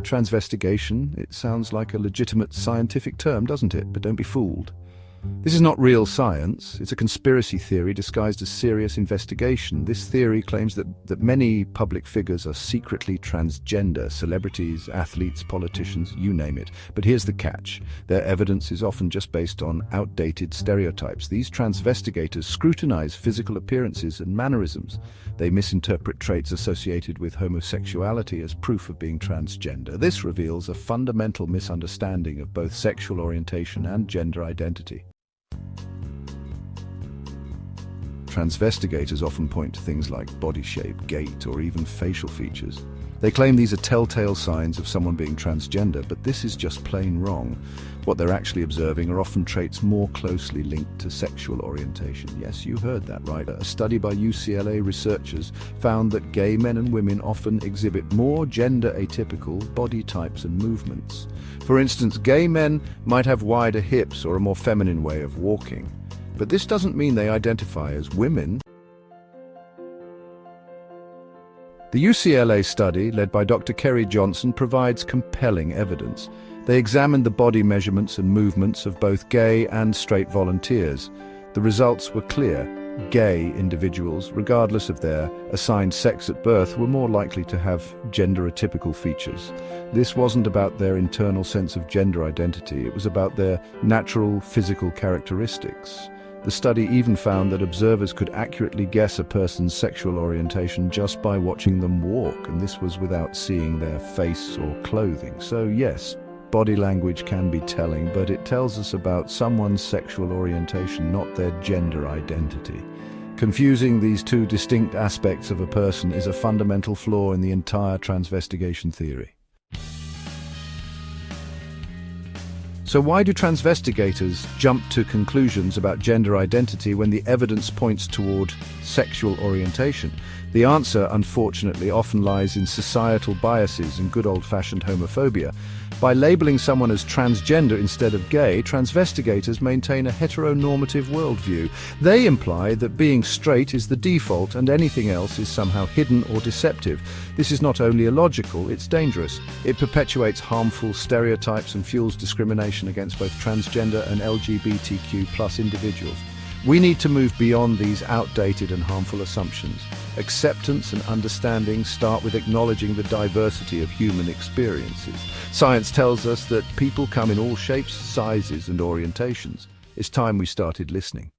Transvestigation, it sounds like a legitimate scientific term, doesn't it? But don't be fooled. This is not real science. It's a conspiracy theory disguised as serious investigation. This theory claims that many public figures are secretly transgender, celebrities, athletes, politicians, you name it. But here's the catch. Their evidence is often just based on outdated stereotypes. These transvestigators scrutinize physical appearances and mannerisms. They misinterpret traits associated with homosexuality as proof of being transgender. This reveals a fundamental misunderstanding of both sexual orientation and gender identity. Transvestigators often point to things like body shape, gait, or even facial features. They claim these are telltale signs of someone being transgender, but this is just plain wrong. What they're actually observing are often traits more closely linked to sexual orientation. Yes, you heard that right. A study by UCLA researchers found that gay men and women often exhibit more gender-atypical body types and movements. For instance, gay men might have wider hips or a more feminine way of walking. But this doesn't mean they identify as women. The UCLA study, led by Dr. Kerry Johnson, provides compelling evidence. They examined the body measurements and movements of both gay and straight volunteers. The results were clear. Gay individuals, regardless of their assigned sex at birth, were more likely to have gender-atypical features. This wasn't about their internal sense of gender identity, it was about their natural physical characteristics. The study even found that observers could accurately guess a person's sexual orientation just by watching them walk, and this was without seeing their face or clothing. So yes, body language can be telling, but it tells us about someone's sexual orientation, not their gender identity. Confusing these two distinct aspects of a person is a fundamental flaw in the entire transvestigation theory. So why do transvestigators jump to conclusions about gender identity when the evidence points toward sexual orientation? The answer, unfortunately, often lies in societal biases and good old-fashioned homophobia. By labeling someone as transgender instead of gay, transvestigators maintain a heteronormative worldview. They imply that being straight is the default and anything else is somehow hidden or deceptive. This is not only illogical, it's dangerous. It perpetuates harmful stereotypes and fuels discrimination against both transgender and LGBTQ+ individuals. We need to move beyond these outdated and harmful assumptions. Acceptance and understanding start with acknowledging the diversity of human experiences. Science tells us that people come in all shapes, sizes, and orientations. It's time we started listening.